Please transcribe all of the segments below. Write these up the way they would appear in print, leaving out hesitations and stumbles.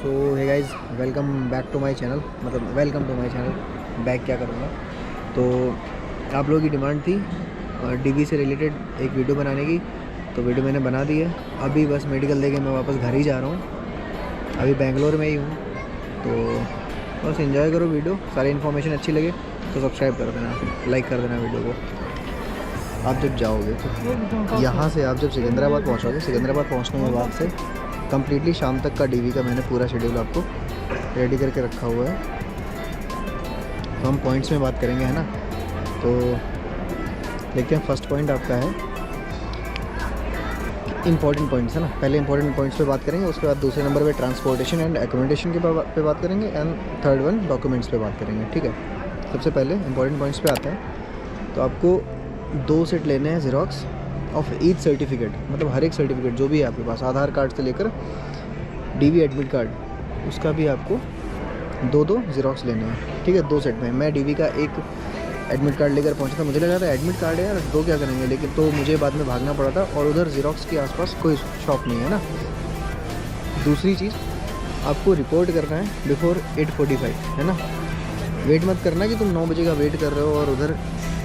So hey guys, welcome back to my channel. मतलब welcome to my channel, back क्या करूँगा। तो आप लोगों की डिमांड थी डीवी से रिलेटेड एक वीडियो बनाने की, तो वीडियो मैंने बना दी है। अभी बस मेडिकल देके मैं वापस घर ही जा रहा हूँ। अभी बेंगलोर में ही हूँ, तो बस एंजॉय करो वीडियो। सारी इन्फॉर्मेशन अच्छी लगे तो सब्सक्राइब कर देना, लाइक कर देना वीडियो को। आप जब जाओगे तो यहाँ से आप जब सिकंदराबाद पहुँचोगे, सिकंदराबाद पहुँचने के बाद से कम्प्लीटली शाम तक का डीवी का मैंने पूरा शेड्यूल आपको रेडी करके रखा हुआ है। तो हम पॉइंट्स में बात करेंगे, है ना। तो देखते हैं, फर्स्ट पॉइंट आपका है इंपॉर्टेंट पॉइंट्स, है ना। पहले इंपॉर्टेंट पॉइंट्स पे बात करेंगे, उसके बाद दूसरे नंबर पे ट्रांसपोर्टेशन एंड एकोमोडेशन के पे बात करेंगे, एंड थर्ड वन डॉक्यूमेंट्स पे बात करेंगे, ठीक है। सबसे पहले इंपॉर्टेंट पॉइंट्स पे आता है। तो आपको 2 सेट लेने हैं ज़ेरॉक्स ऑफ ईच सर्टिफिकेट, मतलब हर एक सर्टिफिकेट जो भी है आपके पास, आधार कार्ड से लेकर डीवी एडमिट कार्ड, उसका भी आपको 2 ज़ेरॉक्स लेने हैं, ठीक है। 2 सेट में मैं डीवी का एक एडमिट कार्ड लेकर पहुंचा था। मुझे लगा था एडमिट कार्ड है यार, 2 क्या करेंगे, लेकिन तो मुझे बाद में भागना पड़ा था, और उधर ज़ेरॉक्स के आसपास कोई शॉप नहीं है ना। दूसरी चीज़, आपको रिपोर्ट करना है बिफोर 8:45, है ना। वेट मत करना कि तुम 9 बजे का वेट कर रहे हो और उधर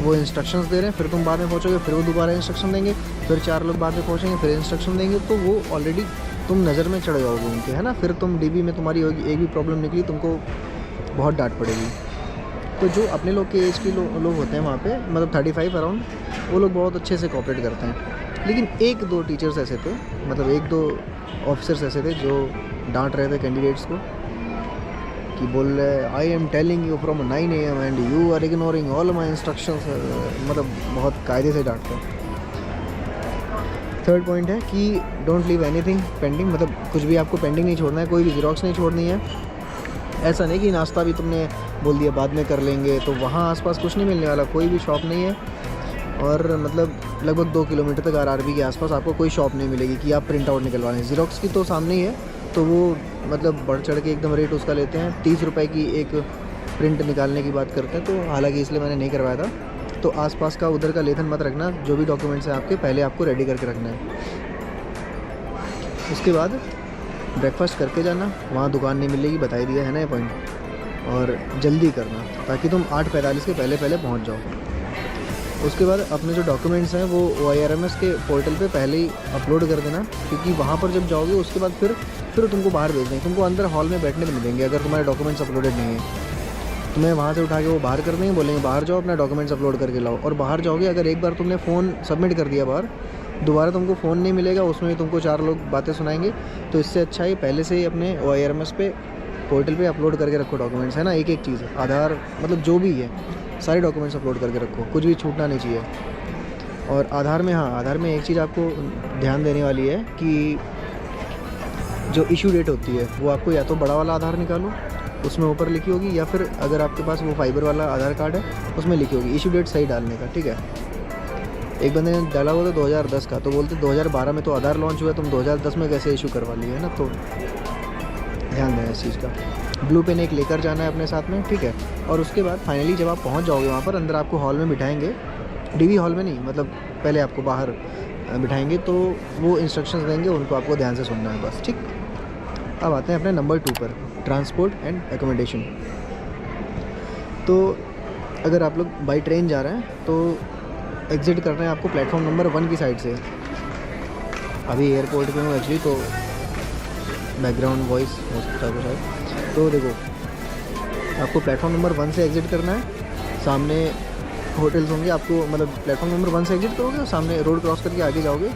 वो इंस्ट्रक्शंस दे रहे हैं, फिर तुम बाद में पहुंचोगे, फिर वो दोबारा इंस्ट्रक्शन देंगे, फिर 4 लोग बाद में पहुंचेंगे, फिर इंस्ट्रक्शन देंगे, तो वो ऑलरेडी तुम नज़र में चढ़ जाओगे उनके, है ना। फिर तुम डीबी में तुम्हारी होगी, एक भी प्रॉब्लम निकली तुमको बहुत डांट पड़ेगी। तो जो अपने लोग के एज के लोग होते हैं वहाँ पे, मतलब 35 अराउंड, वो लोग बहुत अच्छे से कोऑपरेट करते हैं। लेकिन 1-2 टीचर्स ऐसे थे, मतलब 1-2 ऑफिसर्स ऐसे थे जो डांट रहे थे कैंडिडेट्स को, कि बोल रहे I am telling you from 9 AM and you are ignoring all my instructions, मतलब बहुत कायदे से डांटते हैं। थर्ड पॉइंट है कि डोंट लीव एनीथिंग पेंडिंग, मतलब कुछ भी आपको पेंडिंग नहीं छोड़ना है, कोई भी ज़ेरॉक्स नहीं छोड़नी है। ऐसा नहीं कि नाश्ता भी तुमने बोल दिया बाद में कर लेंगे, तो वहाँ आसपास कुछ नहीं मिलने वाला, कोई भी शॉप नहीं है। और मतलब लगभग 2 किलोमीटर तक RRB के आसपास आपको कोई शॉप नहीं मिलेगी कि आप प्रिंट आउट निकलवा लें। ज़ेरॉक्स की तो सामने ही है, तो वो मतलब बढ़ चढ़ के एकदम रेट उसका लेते हैं। 30 रुपये की एक प्रिंट निकालने की बात करते हैं, तो हालांकि इसलिए मैंने नहीं करवाया था। तो आसपास का उधर का लेथन मत रखना, जो भी डॉक्यूमेंट्स हैं आपके पहले आपको रेडी करके रखना है। उसके बाद ब्रेकफास्ट करके जाना, वहाँ दुकान नहीं मिलेगी, बता ही दिया है ना ये पॉइंट। और जल्दी करना ताकि तुम 8:45 के पहले पहुँच जाओ। उसके बाद अपने जो डॉक्यूमेंट्स हैं वो OIRMS के पोर्टल पे पहले ही अपलोड कर देना, क्योंकि वहाँ पर जब जाओगे उसके बाद फिर तुमको बाहर भेज देंगे, तुमको अंदर हॉल में बैठने नहीं देंगे अगर तुम्हारे डॉक्यूमेंट्स अपलोडेड नहीं है। तुम्हें वहाँ से उठा के वो बाहर कर देंगे, बोलेंगे बाहर जाओ अपना डॉक्यूमेंट्स अपलोड करके लाओ। और बाहर जाओगे, अगर एक बार तुमने फ़ोन सबमिट कर दिया बाहर, दोबारा तुमको फ़ोन नहीं मिलेगा, उसमें तुमको 4 लोग बातें सुनाएंगे। तो इससे अच्छा ही पहले से ही अपने OIRMS पे पोर्टल पे अपलोड करके रखो डॉक्यूमेंट्स, है ना। एक एक चीज़, आधार, मतलब जो भी है सारे डॉक्यूमेंट्स अपलोड करके रखो, कुछ भी छूटना नहीं चाहिए। और आधार में, हाँ, आधार में एक चीज़ आपको ध्यान देने वाली है कि जो इशू डेट होती है वो आपको या तो बड़ा वाला आधार निकालो, उसमें ऊपर लिखी होगी, या फिर अगर आपके पास वो फाइबर वाला आधार कार्ड है उसमें लिखी होगी इशू डेट सही डालने का, ठीक है। एक बंदे ने डाला हुआ था 2010 का, तो बोलते 2012 में तो आधार लॉन्च हुआ, तुम 2010 में कैसे इशू करवा लिए, है ना। तो ध्यान देना इस चीज़ का। ब्लू पेन एक लेकर जाना है अपने साथ में, ठीक है। और उसके बाद फाइनली जब आप पहुंच जाओगे वहाँ पर, अंदर आपको हॉल में बिठाएंगे, डीवी हॉल में नहीं, मतलब पहले आपको बाहर बिठाएंगे, तो वो इंस्ट्रक्शंस देंगे, उनको आपको ध्यान से सुनना है बस, ठीक। अब आते हैं अपने नंबर 2 पर, ट्रांसपोर्ट एंड एकोमोडेशन। तो अगर आप लोग बाई ट्रेन जा रहे हैं तो एग्ज़िट करना है आपको प्लेटफॉर्म नंबर 1 की साइड से। अभी एयरपोर्ट पे हूँ एक्चुअली, तो बैकग्राउंड वॉइस हो सकता है शायद। तो देखो, आपको प्लेटफॉर्म नंबर 1 से एग्ज़िट करना है। सामने होटल्स होंगे, आपको मतलब प्लेटफॉर्म नंबर 1 से एग्ज़िट करोगे और सामने रोड क्रॉस करके आगे जाओगे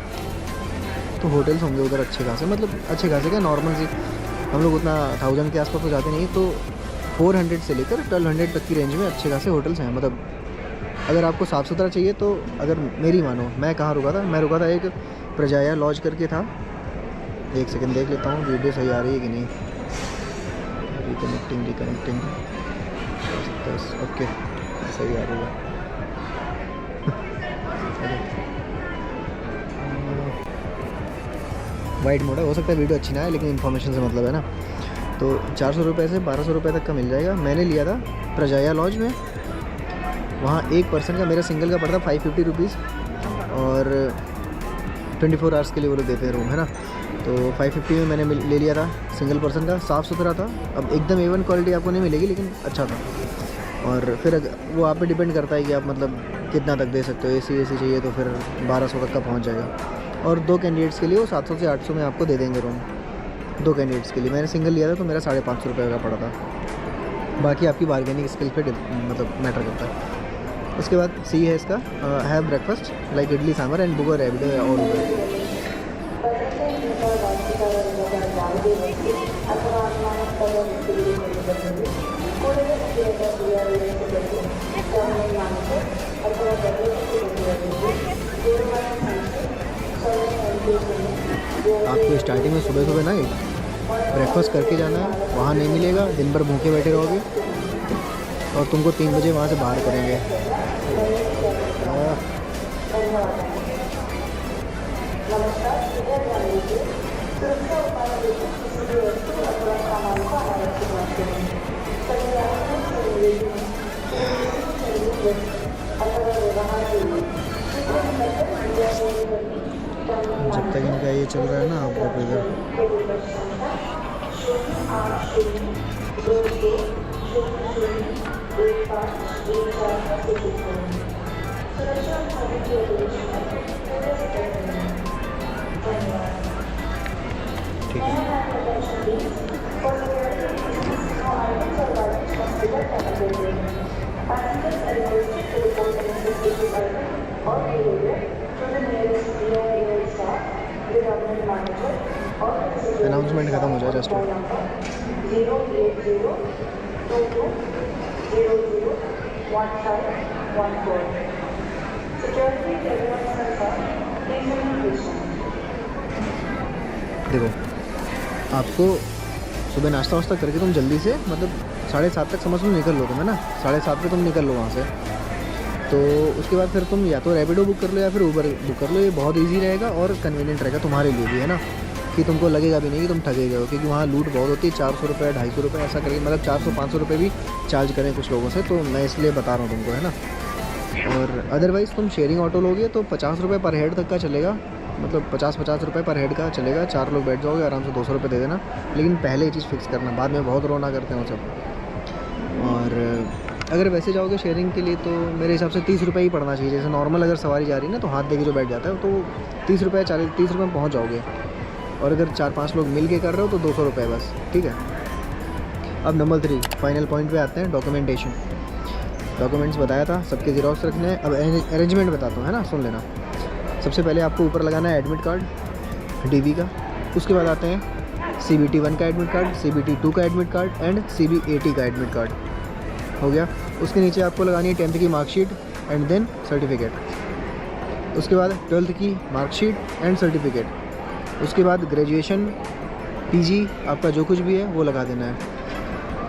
तो होटल्स होंगे उधर अच्छे खासे, मतलब अच्छे खासे क्या, नॉर्मल सी, हम लोग उतना 1000 के आसपास तो जाते नहीं, तो 400 से लेकर 1200 तक की रेंज में अच्छे खासे होटल्स हैं। मतलब अगर आपको साफ़ सुथरा चाहिए तो, अगर मेरी मानो, मैं कहाँ रुका था, मैं रुका था एक प्रजाया लॉज करके था। एक सेकंड देख लेता हूँ वीडियो सही आ रही है कि नहीं। रिकनेक्टिंग ओके, सही आ रही है। वाइट मोड है, हो सकता है वीडियो अच्छी ना है, लेकिन इन्फॉर्मेशन से मतलब है ना। तो 400 रुपये से 1200 रुपये तक का मिल जाएगा। मैंने लिया था प्रजाया लॉज में, वहाँ एक पर्सन का, मेरा सिंगल का पड़ता 550 रुपीज़, और 24 आवर्स के लिए वो लोग देते हैं रूम, है ना। तो 550 में मैंने ले लिया था सिंगल पर्सन का, साफ़ सुथरा था। अब एकदम A1 क्वालिटी आपको नहीं मिलेगी लेकिन अच्छा था। और फिर वो आप पे डिपेंड करता है कि आप मतलब कितना तक दे सकते हो। AC चाहिए तो फिर 1200 तक का पहुंच जाएगा। और 2 कैंडिडेट्स के लिए वो 700 से 800 में आपको दे देंगे रूम, 2 कैंडिडेट्स के लिए। मैंने सिंगल लिया था तो मेरा 550 रुपये का पड़ा था। बाकी आपकी बार्गेनिंग स्किल पे मतलब मैटर करता है। उसके बाद सी है इसका, have breakfast like idli sambar and book और रैपिडो और उबर। आपको स्टार्टिंग में सुबह ना ब्रेकफास्ट करके जाना है, वहाँ नहीं मिलेगा, दिन भर भूखे बैठे रहोगे और तुमको 3 बजे वहाँ से बाहर करेंगे। जब तक इनका ये चल रहा है ना, आप देखो इधर ठीक है। अनाउंसमेंट खत्म हो जाए जस्ट। देखो आपको सुबह नाश्ता वास्ता करके तुम जल्दी से मतलब 7:30 तक समझ लो निकल लो तुम, है ना। 7:30 पे तुम निकल लो वहाँ से। तो उसके बाद फिर तुम या तो रैपिडो बुक कर लो या फिर उबर बुक कर लो। ये बहुत इजी रहेगा और कन्वीनियंट रहेगा तुम्हारे लिए भी, है ना, कि तुमको लगेगा भी नहीं कि तुम ठगे गए हो। क्योंकि वहाँ लूट बहुत होती है। 400 रुपये 250 रुपये ऐसा करेंगे, मतलब 400-500 रुपये भी चार्ज करें कुछ लोगों से। तो मैं इसलिए बता रहा हूँ तुमको, है ना। और अदरवाइज़ तुम शेयरिंग ऑटो लोगे तो 50 रुपये पर हेड तक का चलेगा, मतलब 50-50 रुपये पर हेड का चलेगा। 4 लोग बैठ जाओगे आराम से, 200 रुपये दे देना। लेकिन पहले ये चीज़ फिक्स करना, बाद में बहुत रोना करते हैं वो सब। और अगर वैसे जाओगे शेयरिंग के लिए तो मेरे हिसाब से 30 रुपये ही पड़ना चाहिए। जैसे नॉर्मल अगर सवारी जा रही है ना तो हाथ दे के जो बैठ जाता है तो 30 रुपये 30 रुपये में पहुँच जाओगे। और अगर 4-5 लोग मिल के कर रहे हो तो 200 रुपये बस, ठीक है। अब नंबर 3 फाइनल पॉइंट पे आते हैं, डॉक्यूमेंटेशन। डॉक्यूमेंट्स बताया था, सबके ज़ेरॉक्स रखने हैं। अब अरेंजमेंट बताता हूँ, है ना, सुन लेना। सबसे पहले आपको ऊपर लगाना है एडमिट कार्ड DV का। उसके बाद आते हैं CBT 1 का एडमिट कार्ड, CBT 2 का एडमिट कार्ड एंड CBAT का एडमिट कार्ड, हो गया। उसके नीचे आपको लगानी है 10th की मार्कशीट एंड देन सर्टिफिकेट। उसके बाद 12th की मार्कशीट एंड सर्टिफिकेट। उसके बाद ग्रेजुएशन PG आपका जो कुछ भी है वो लगा देना है।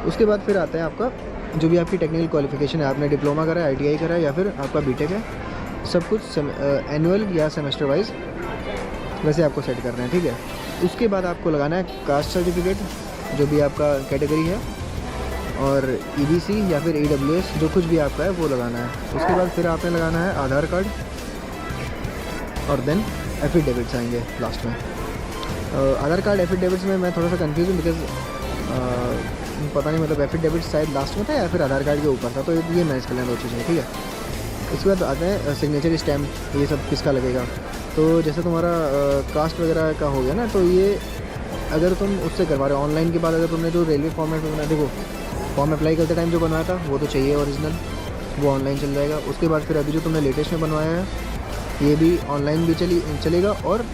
उसके बाद फिर आता है आपका जो भी आपकी टेक्निकल क्वालिफिकेशन है, आपने डिप्लोमा करा है, ITI करा है या फिर आपका BTech है, सब कुछ एनुअल या सेमेस्टर वाइज वैसे आपको सेट करना है, ठीक है। उसके बाद आपको लगाना है कास्ट सर्टिफिकेट, जो भी आपका कैटेगरी है, और EBC या फिर EWS जो कुछ भी आपका है वो लगाना है। उसके बाद फिर आपने लगाना है आधार कार्ड और देन एफिडेविट्स आएंगे लास्ट में। आधार कार्ड एफिडेविट्स में मैं थोड़ा सा कंफ्यूज हूँ बिकॉज पता नहीं, मतलब एफिडेविट्स शायद लास्ट में था या फिर आधार कार्ड के ऊपर था, तो ये मैनेज कर लें 2 चीज़ें, ठीक है। उसके बाद आते हैं सिग्नेचर स्टैम्प, ये सब किसका लगेगा। तो जैसे तुम्हारा कास्ट वगैरह का हो गया ना, तो ये अगर तुम उससे करवा रहे हो ऑनलाइन के बाद, अगर तुमने जो रेलवे फॉर्मेट में बनाया, देखो फॉर्म अप्लाई करते टाइम जो बनवाया था वो तो चाहिए ओरिजिनल, वो ऑनलाइन चल जाएगा। उसके बाद फिर अभी जो तुमने लेटेस्ट में बनवाया है ये भी ऑनलाइन भी चलेगा और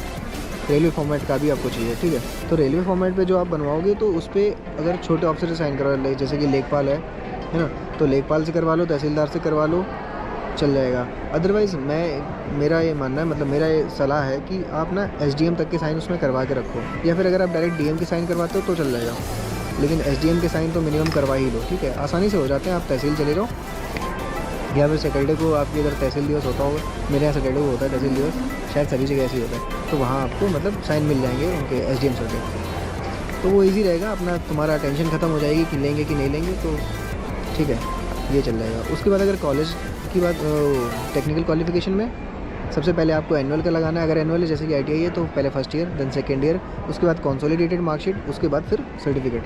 रेलवे फॉर्मेट का भी आपको चाहिए, ठीक है। तो रेलवे फॉर्मेट पे जो आप बनवाओगे तो उस पर अगर छोटे ऑफिसर से साइन करवा लो, जैसे कि लेखपाल है ना, तो लेखपाल से करवा लो, तहसीलदार से करवा लो, चल जाएगा। अदरवाइज़ मेरा ये मानना है, मतलब मेरा ये सलाह है कि आप ना SDM तक के साइन उसमें करवा के रखो, या फिर अगर आप डायरेक्ट DM के साइन करवाते हो तो चल जाएगा, लेकिन SDM के साइन तो मिनिमम करवा ही लो, ठीक है। आसानी से हो जाते हैं। आप तहसील चले जाओ या फिर सैटरडे को आपके इधर तहसील दिवस होता होगा, मेरे यहाँ सैटरडे को होता है तहसील दिवस, शायद सभी जगह ऐसे ही होता है, तो वहाँ आपको मतलब साइन मिल जाएंगे उनके SDM सर के, तो वो ईजी रहेगा। अपना तुम्हारा टेंशन ख़त्म हो जाएगी कि लेंगे कि नहीं लेंगे, तो ठीक है, ये चल जाएगा। उसके बाद अगर कॉलेज की बात, टेक्निकल क्वालिफिकेशन में सबसे पहले आपको एनुअल का लगाना है, अगर एनुअल है जैसे कि ITI है तो पहले first year, then second year, उसके बाद कंसोलिडेटेड मार्कशीट, उसके बाद फिर सर्टिफिकेट।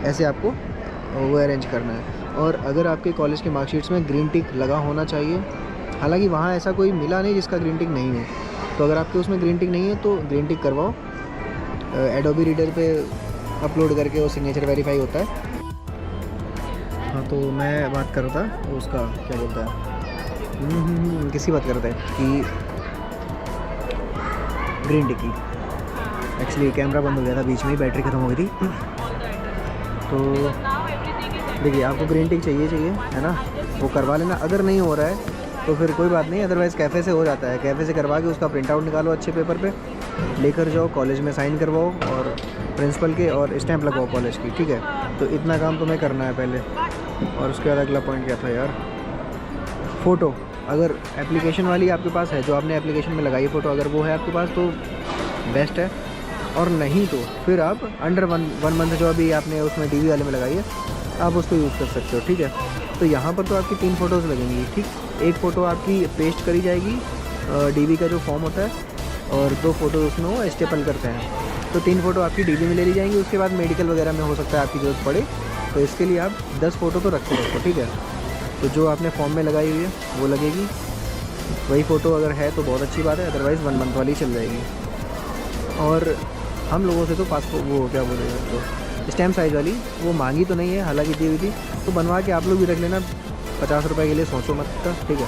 ऐसे आपको वो अरेंज करना है। और अगर आपके कॉलेज की मार्कशीट्स में ग्रीन टिक लगा होना चाहिए, हालांकि वहाँ ऐसा कोई मिला नहीं जिसका ग्रीन टिक नहीं हो, तो अगर आपके उसमें ग्रीन टिक नहीं है तो ग्रीन टिक करवाओ। एडोबी रीडर पे अपलोड करके वो सिग्नेचर वेरीफाई होता है। हाँ, तो मैं बात कर रहा था उसका क्या बोलता है, किसी बात कर रहा था कि ग्रीन टिक की। एक्चुअली कैमरा बंद हो गया था बीच में ही, बैटरी ख़त्म हो गई थी। तो देखिए, आपको ग्रीन टिक चाहिए है ना, वो करवा लेना। अगर नहीं हो रहा है तो फिर कोई बात नहीं, अदरवाइज़ कैफ़े से हो जाता है। कैफ़े से करवा के उसका प्रिंट आउट निकालो अच्छे पेपर पे, लेकर जाओ कॉलेज में, साइन करवाओ और प्रिंसिपल के और स्टैंप लगवाओ कॉलेज की, ठीक है। तो इतना काम तुम्हें करना है पहले। और उसके बाद अगला पॉइंट क्या था यार, फ़ोटो। अगर एप्लीकेशन वाली आपके पास है, जो आपने एप्लीकेशन में लगाई फ़ोटो, अगर वो है आपके पास तो बेस्ट है, और नहीं तो फिर आप अंडर वन मंथ जो अभी आपने उसमें DV वाले में लगाई है, आप उसको यूज़ कर सकते हो, ठीक है। तो यहाँ पर तो आपकी 3 फ़ोटोज़ लगेंगी, ठीक। एक फ़ोटो आपकी पेस्ट करी जाएगी DV का जो फॉर्म होता है, और 2 फ़ोटो उसमें वो स्टेपल करते हैं। तो 3 फ़ोटो आपकी DV में ले ली जाएंगी। उसके बाद मेडिकल वगैरह में हो सकता है आपकी ज़रूरत पड़े, तो इसके लिए आप 10 फ़ोटो तो रखते रखो, ठीक है। तो जो आपने फॉर्म में लगाई हुई है वो लगेगी, वही फ़ोटो अगर है तो बहुत अच्छी बात है, अदरवाइज़ 1 मंथ वाली चल जाएगी। और हम लोगों से तो पासपोर्ट वो क्या बोलेगा, तो स्टैम्प साइज़ वाली वो मांगी तो नहीं है, हालांकि दी हुई थी, तो बनवा के आप लोग भी रख लेना। 50 रुपये के लिए सोचो मत का, ठीक है।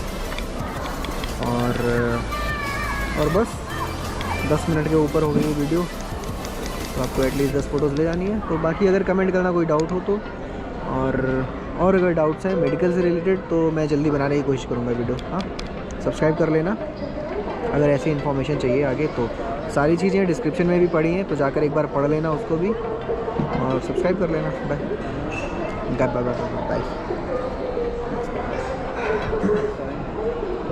और बस 10 मिनट के ऊपर हो गई ये वीडियो, तो आपको एटलीस्ट 10 फ़ोटोज़ ले जानी है। तो बाकी अगर कमेंट करना कोई डाउट हो तो, और अगर डाउट्स हैं मेडिकल से रिलेटेड तो मैं जल्दी बनाने की कोशिश करूँगा वीडियो। हाँ, सब्सक्राइब कर लेना अगर ऐसी इन्फॉर्मेशन चाहिए आगे। तो सारी चीज़ें डिस्क्रिप्शन में भी पड़ी हैं, तो जाकर एक बार पढ़ लेना उसको भी, और सब्सक्राइब कर लेना। Bye bye bye bye.